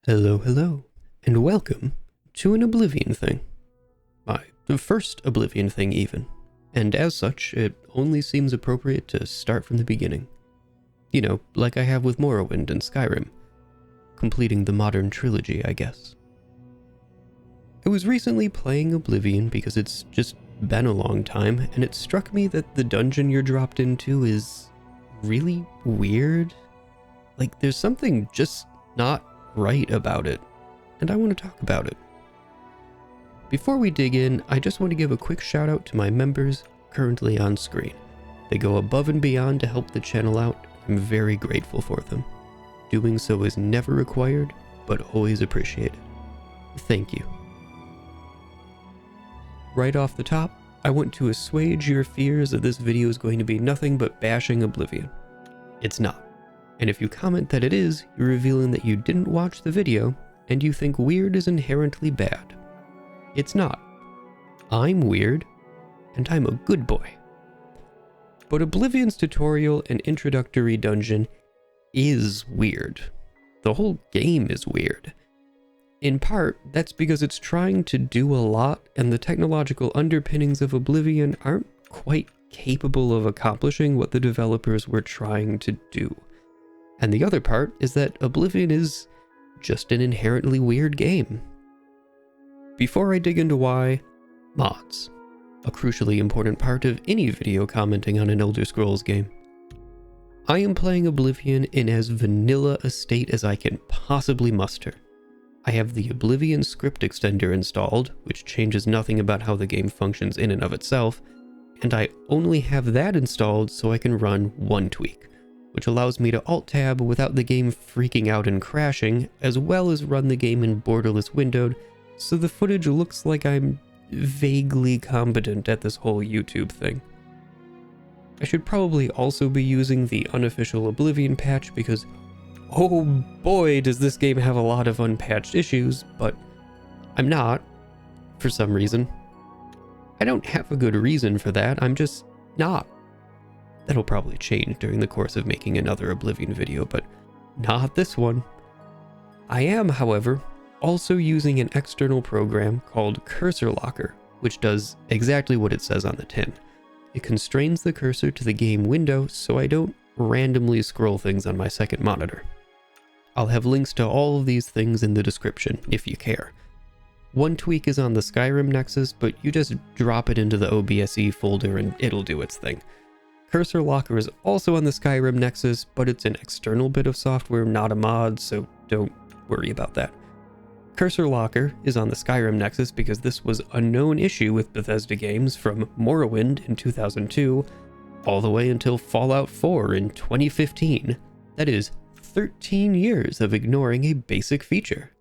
Hello, hello, and welcome to an Oblivion thing. The first Oblivion thing even, and as such, it only seems appropriate to start from the beginning. You know, like I have with Morrowind and Skyrim, completing the modern trilogy, I guess. I was recently playing Oblivion because it's just been a long time, and it struck me that the dungeon you're dropped into is really weird. Like, there's something just not right about it, and I want to talk about it. Before we dig in, I just want to give a quick shout out to my members currently on screen. They go above and beyond to help the channel out. I'm very grateful for them. Doing so is never required, but always appreciated. Thank you. Right off the top, I want to assuage your fears that this video is going to be nothing but bashing Oblivion. It's not. And if you comment that it is, you're revealing that you didn't watch the video and you think weird is inherently bad. It's not. I'm weird, and I'm a good boy. But Oblivion's tutorial and introductory dungeon is weird. The whole game is weird. In part, that's because it's trying to do a lot, and the technological underpinnings of Oblivion aren't quite capable of accomplishing what the developers were trying to do. And the other part is that Oblivion is just an inherently weird game. Before I dig into why, mods, a crucially important part of any video commenting on an Elder Scrolls game. I am playing Oblivion in as vanilla a state as I can possibly muster. I have the Oblivion script extender installed, which changes nothing about how the game functions in and of itself, and I only have that installed so I can run one tweak, which allows me to alt-tab without the game freaking out and crashing, as well as run the game in borderless windowed, so the footage looks like I'm vaguely competent at this whole YouTube thing. I should probably also be using the unofficial Oblivion patch because, oh boy, does this game have a lot of unpatched issues, but I'm not, for some reason. I don't have a good reason for that, I'm just not. That'll probably change during the course of making another Oblivion video, but not this one. I am, however, also using an external program called Cursor Locker, which does exactly what it says on the tin. It constrains the cursor to the game window so I don't randomly scroll things on my second monitor. I'll have links to all of these things in the description if you care. One tweak is on the Skyrim Nexus, but you just drop it into the OBSE folder and it'll do its thing. Cursor Locker is also on the Skyrim Nexus, but it's an external bit of software, not a mod, so don't worry about that. Cursor Locker is on the Skyrim Nexus because this was a known issue with Bethesda games from Morrowind in 2002 all the way until Fallout 4 in 2015. That is 13 years of ignoring a basic feature.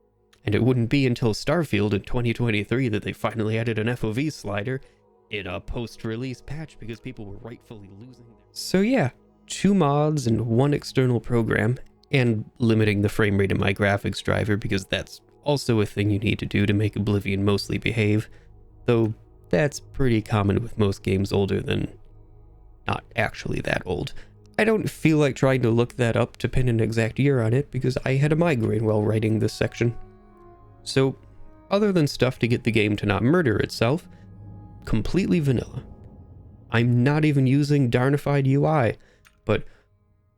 And it wouldn't be until Starfield in 2023 that they finally added an FOV slider in a post-release patch because people were rightfully losing their... So yeah, 2 mods and 1 external program, and limiting the frame rate in my graphics driver because that's also a thing you need to do to make Oblivion mostly behave, though that's pretty common with most games older than not actually that old. I don't feel like trying to look that up to pin an exact year on it because I had a migraine while writing this section. So, other than stuff to get the game to not murder itself, completely vanilla. I'm not even using darnified UI, but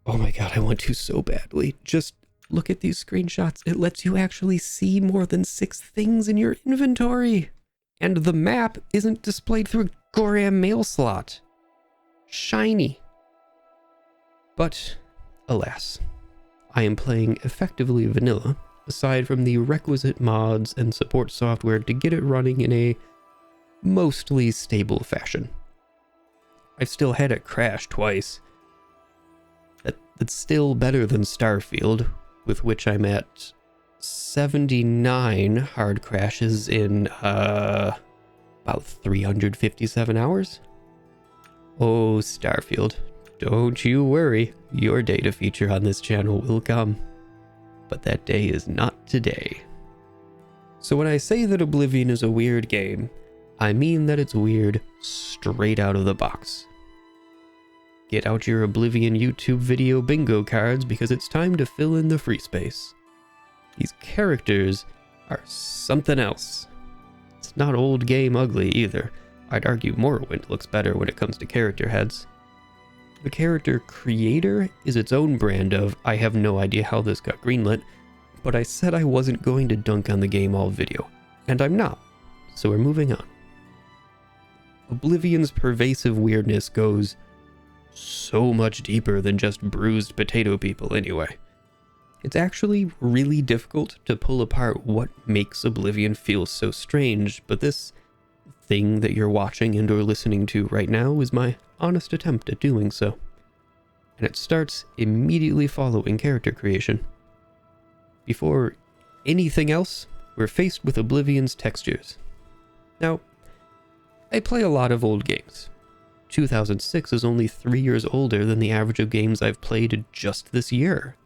oh my god, I want to so badly. Just look at these screenshots. It lets you actually see more than 6 things in your inventory. And the map isn't displayed through a Goram mail slot. Shiny. But, alas, I am playing effectively vanilla, aside from the requisite mods and support software to get it running in a mostly stable fashion. I've still had it crash twice. That's still better than Starfield, with which I'm at 79 hard crashes in about 357 hours. Oh, Starfield, don't you worry, your data feature on this channel will come. But that day is not today. So when I say that Oblivion is a weird game, I mean that it's weird straight out of the box. Get out your Oblivion YouTube video bingo cards because it's time to fill in the free space. These characters are something else. It's not old game ugly either. I'd argue Morrowind looks better when it comes to character heads. The character creator is its own brand of, I have no idea how this got greenlit, but I said I wasn't going to dunk on the game all video, and I'm not, so we're moving on. Oblivion's pervasive weirdness goes so much deeper than just bruised potato people anyway. It's actually really difficult to pull apart what makes Oblivion feel so strange, but this thing that you're watching and or listening to right now is my honest attempt at doing so. And it starts immediately following character creation. Before anything else, we're faced with Oblivion's textures. Now, I play a lot of old games. 2006 is only 3 years older than the average of games I've played just this year.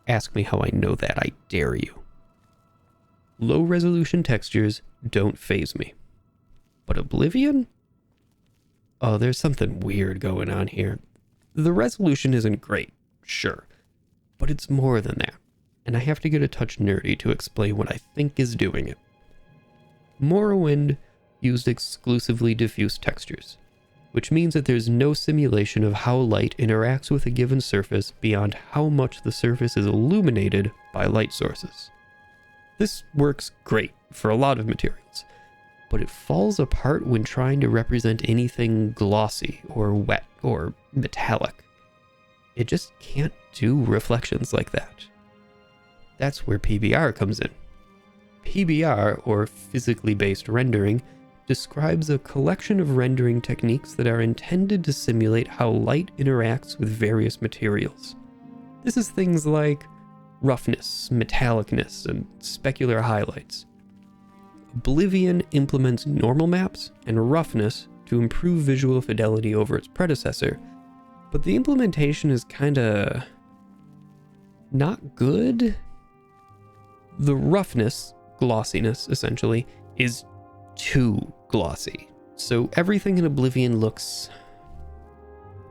Ask me how I know that, I dare you. Low resolution textures don't faze me. But Oblivion? Oh, there's something weird going on here. The resolution isn't great, sure, but it's more than that, and I have to get a touch nerdy to explain what I think is doing it. Morrowind used exclusively diffuse textures, which means that there's no simulation of how light interacts with a given surface beyond how much the surface is illuminated by light sources. This works great for a lot of materials, but it falls apart when trying to represent anything glossy or wet or metallic. It just can't do reflections like that. That's where PBR comes in. PBR, or physically based rendering, describes a collection of rendering techniques that are intended to simulate how light interacts with various materials. This is things like roughness, metallicness, and specular highlights. Oblivion implements normal maps and roughness to improve visual fidelity over its predecessor, but the implementation is kinda not good. The roughness, glossiness essentially, is too glossy, so everything in Oblivion looks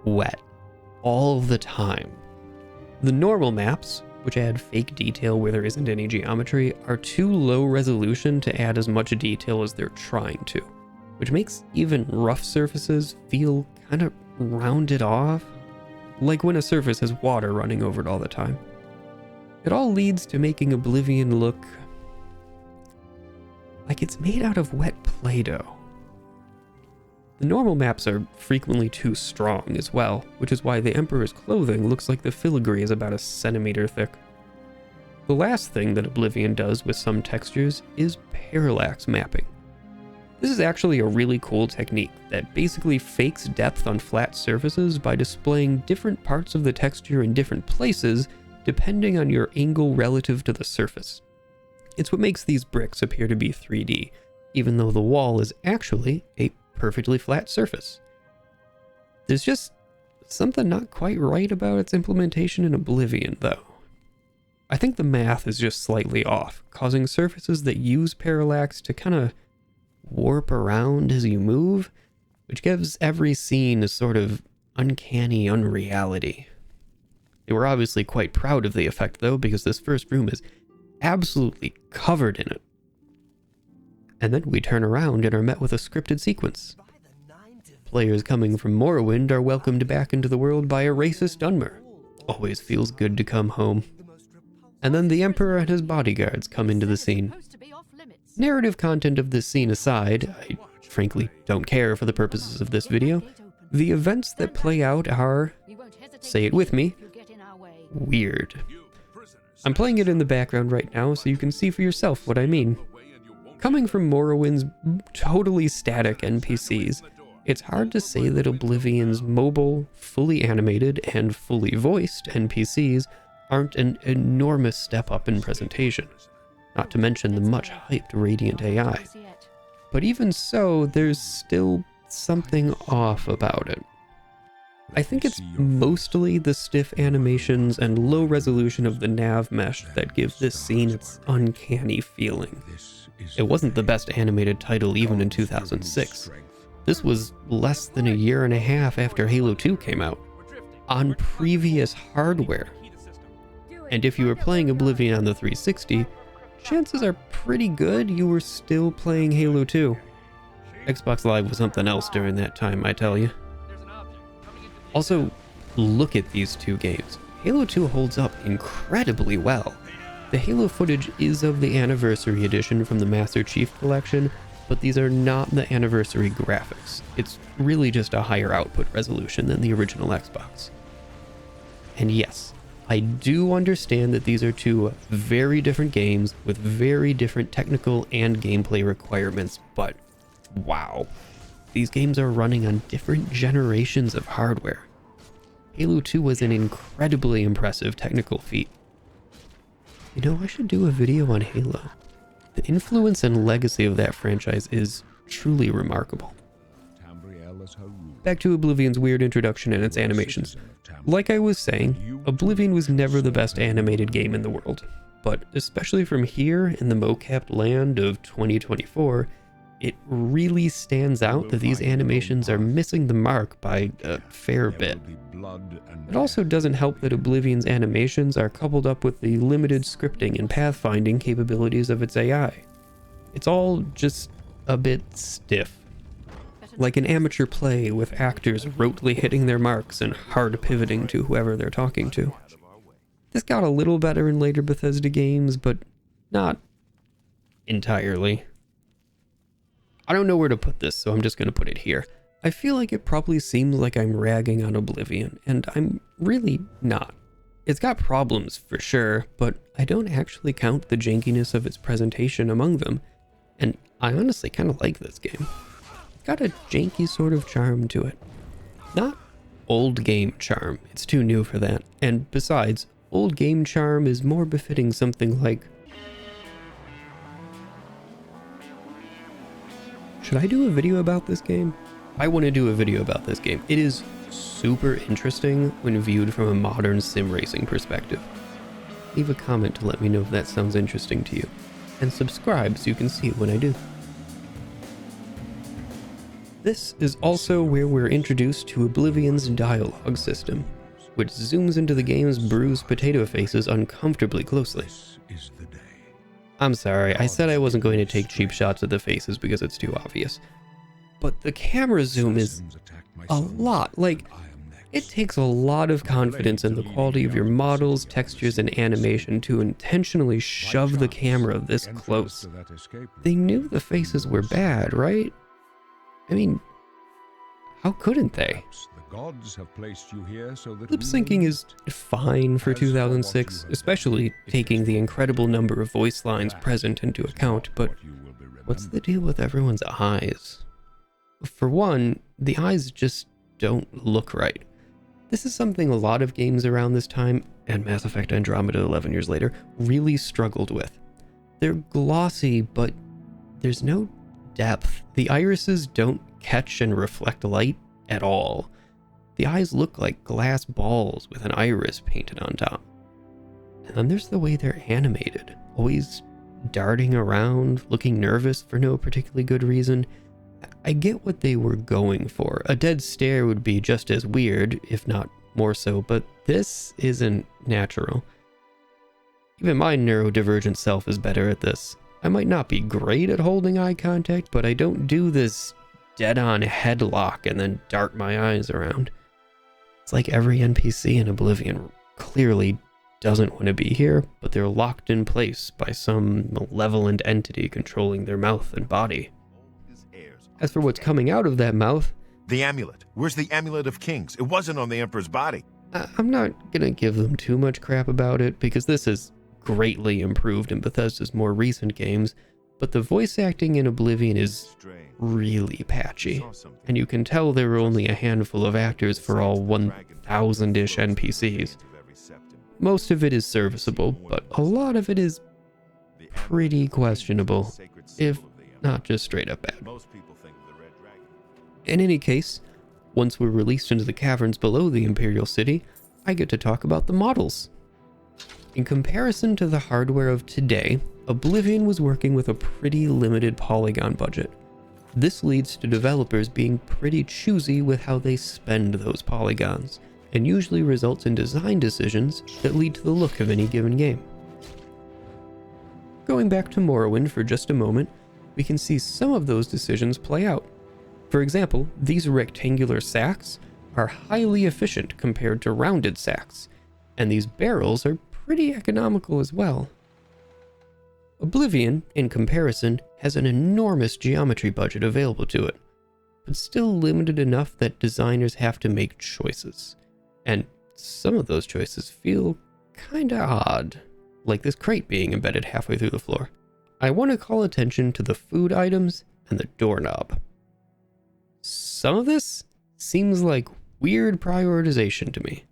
wet all the time. The normal maps, which add fake detail where there isn't any geometry, are too low resolution to add as much detail as they're trying to, which makes even rough surfaces feel kind of rounded off, like when a surface has water running over it all the time. It all leads to making Oblivion look like it's made out of wet Play-Doh. The normal maps are frequently too strong as well, which is why the Emperor's clothing looks like the filigree is about a centimeter thick. The last thing that Oblivion does with some textures is parallax mapping. This is actually a really cool technique that basically fakes depth on flat surfaces by displaying different parts of the texture in different places depending on your angle relative to the surface. It's what makes these bricks appear to be 3D, even though the wall is actually a perfectly flat surface. There's just something not quite right about its implementation in Oblivion, though. I think the math is just slightly off, causing surfaces that use parallax to kind of warp around as you move, which gives every scene a sort of uncanny unreality. They were obviously quite proud of the effect, though, because this first room is absolutely covered in it. And then we turn around and are met with a scripted sequence. Players coming from Morrowind are welcomed back into the world by a racist Dunmer. Always feels good to come home. And then the Emperor and his bodyguards come into the scene. Narrative content of this scene aside, I frankly don't care for the purposes of this video. The events that play out are, say it with me, weird. I'm playing it in the background right now so you can see for yourself what I mean. Coming from Morrowind's totally static NPCs, it's hard to say that Oblivion's mobile, fully animated, and fully voiced NPCs aren't an enormous step up in presentation, not to mention the much hyped Radiant AI. But even so, there's still something off about it. I think it's mostly the stiff animations and low resolution of the nav mesh that give this scene its uncanny feeling. It wasn't the best animated title even in 2006. This was less than a year and a half after Halo 2 came out, on previous hardware. And if you were playing Oblivion on the 360, chances are pretty good you were still playing Halo 2. Xbox Live was something else during that time, I tell you. Also, look at these two games. Halo 2 holds up incredibly well. The Halo footage is of the Anniversary Edition from the Master Chief Collection, but these are not the Anniversary graphics. It's really just a higher output resolution than the original Xbox. And yes, I do understand that these are two very different games with very different technical and gameplay requirements, but wow, these games are running on different generations of hardware. Halo 2 was an incredibly impressive technical feat. You know, I should do a video on Halo. The influence and legacy of that franchise is truly remarkable. Back to Oblivion's weird introduction and its animations. Like I was saying, Oblivion was never the best animated game in the world, but especially from here in the mocapped land of 2024, it really stands out that these animations are missing the mark by a fair bit. It also doesn't help that Oblivion's animations are coupled up with the limited scripting and pathfinding capabilities of its AI. It's all just a bit stiff. Like an amateur play with actors rotely hitting their marks and hard pivoting to whoever they're talking to. This got a little better in later Bethesda games, but not entirely. I don't know where to put this, so I'm just going to put it here. I feel like it probably seems like I'm ragging on Oblivion, and I'm really not. It's got problems for sure, but I don't actually count the jankiness of its presentation among them, and I honestly kind of like this game. It's got a janky sort of charm to it. Not old game charm, it's too new for that, and besides, old game charm is more befitting something like... Should I do a video about this game? I want to do a video about this game. It is super interesting when viewed from a modern sim racing perspective. Leave a comment to let me know if that sounds interesting to you, and subscribe so you can see it when I do. This is also where we're introduced to Oblivion's dialogue system, which zooms into the game's bruised potato faces uncomfortably closely. I'm sorry, I said I wasn't going to take cheap shots of the faces because it's too obvious. But the camera zoom is a lot. Like, it takes a lot of confidence in the quality of your models, textures, and animation to intentionally shove the camera this close. They knew the faces were bad, right? I mean, how couldn't they? Lip syncing is fine for 2006, especially taking the incredible number of voice lines present into account, but what's the deal with everyone's eyes? For one, the eyes just don't look right. This is something a lot of games around this time, and Mass Effect Andromeda 11 years later, really struggled with. They're glossy, but there's no depth. The irises don't catch and reflect light at all. The eyes look like glass balls with an iris painted on top. And then there's the way they're animated, always darting around, looking nervous for no particularly good reason. I get what they were going for. A dead stare would be just as weird, if not more so, but this isn't natural. Even my neurodivergent self is better at this. I might not be great at holding eye contact, but I don't do this dead-on headlock and then dart my eyes around. It's like every NPC in Oblivion clearly doesn't want to be here, but they're locked in place by some malevolent entity controlling their mouth and body. As for what's coming out of that mouth... The amulet. Where's the amulet of kings? It wasn't on the Emperor's body. I'm not gonna give them too much crap about it, because this is greatly improved in Bethesda's more recent games, but the voice acting in Oblivion is really patchy, and you can tell there were only a handful of actors for all 1,000-ish NPCs. Most of it is serviceable, but a lot of it is pretty questionable, if not just straight up bad. In any case, once we're released into the caverns below the Imperial City, I get to talk about the models. In comparison to the hardware of today, Oblivion was working with a pretty limited polygon budget. This leads to developers being pretty choosy with how they spend those polygons. and usually results in design decisions that lead to the look of any given game. Going back to Morrowind for just a moment, we can see some of those decisions play out. For example, these rectangular sacks are highly efficient compared to rounded sacks, and these barrels are pretty economical as well. Oblivion, in comparison, has an enormous geometry budget available to it, but still limited enough that designers have to make choices. And some of those choices feel kinda odd, like this crate being embedded halfway through the floor. I want to call attention to the food items and the doorknob. Some of this seems like weird prioritization to me.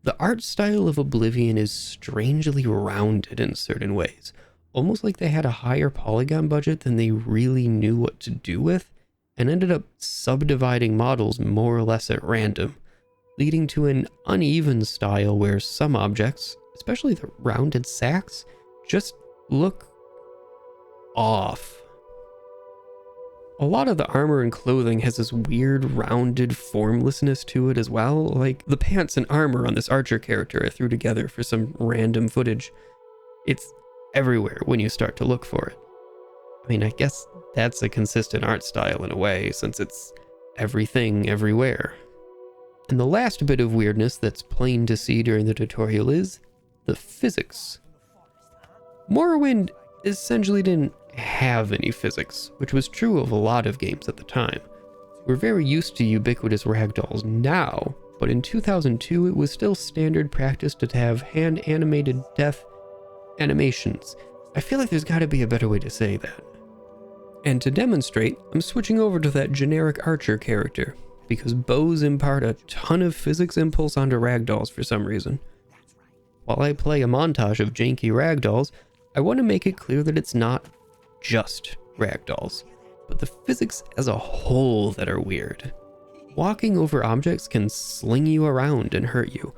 The art style of Oblivion is strangely rounded in certain ways, almost like they had a higher polygon budget than they really knew what to do with, and ended up subdividing models more or less at random, leading to an uneven style where some objects, especially the rounded sacks, just look off. A lot of the armor and clothing has this weird rounded formlessness to it as well, like the pants and armor on this archer character I threw together for some random footage. It's everywhere when you start to look for it. I mean, I guess that's a consistent art style in a way, since it's everything everywhere. And the last bit of weirdness that's plain to see during the tutorial is the physics. Morrowind essentially didn't have any physics, which was true of a lot of games at the time. We're very used to ubiquitous ragdolls now, but in 2002 it was still standard practice to have hand-animated death animations. I feel like there's gotta be a better way to say that. And to demonstrate, I'm switching over to that generic archer character, because bows impart a ton of physics impulse onto ragdolls for some reason. While I play a montage of janky ragdolls, I want to make it clear that it's not just ragdolls, but the physics as a whole that are weird. Walking over objects can sling you around and hurt you.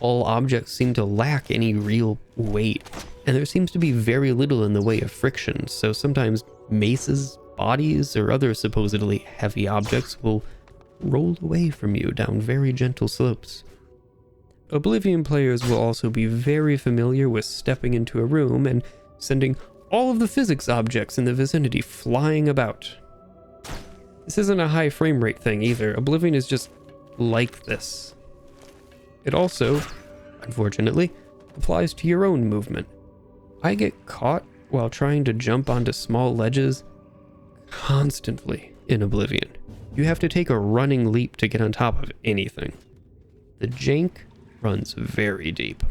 All objects seem to lack any real weight, and there seems to be very little in the way of friction, so sometimes maces, bodies, or other supposedly heavy objects will roll away from you down very gentle slopes. Oblivion players will also be very familiar with stepping into a room and sending all of the physics objects in the vicinity flying about. This isn't a high frame rate thing either. Oblivion is just like this. It also, unfortunately, applies to your own movement. I get caught while trying to jump onto small ledges constantly in Oblivion. You have to take a running leap to get on top of anything. The jank runs very deep.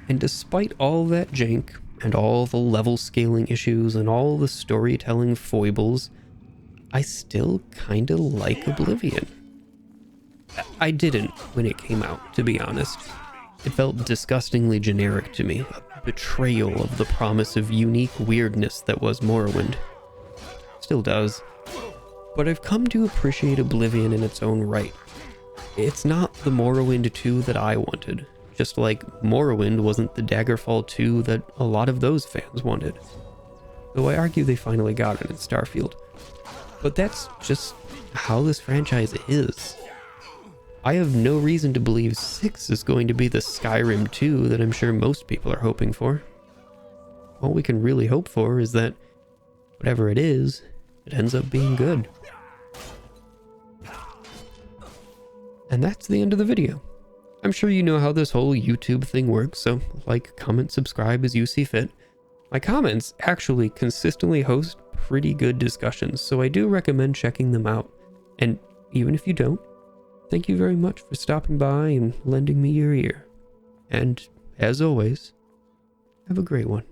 And despite all that jank, and all the level scaling issues, and all the storytelling foibles, I still kinda like Oblivion. I didn't when it came out, to be honest. It felt disgustingly generic to me, a betrayal of the promise of unique weirdness that was Morrowind. Still does. But I've come to appreciate Oblivion in its own right. It's not the Morrowind 2 that I wanted, just like Morrowind wasn't the Daggerfall 2 that a lot of those fans wanted. Though I argue they finally got it in Starfield. But that's just how this franchise is. I have no reason to believe 6 is going to be the Skyrim 2 that I'm sure most people are hoping for. All we can really hope for is that whatever it is, it ends up being good. And that's the end of the video. I'm sure you know how this whole YouTube thing works, so like, comment, subscribe as you see fit. My comments actually consistently host pretty good discussions, so I do recommend checking them out. And even if you don't, thank you very much for stopping by and lending me your ear. And as always, have a great one.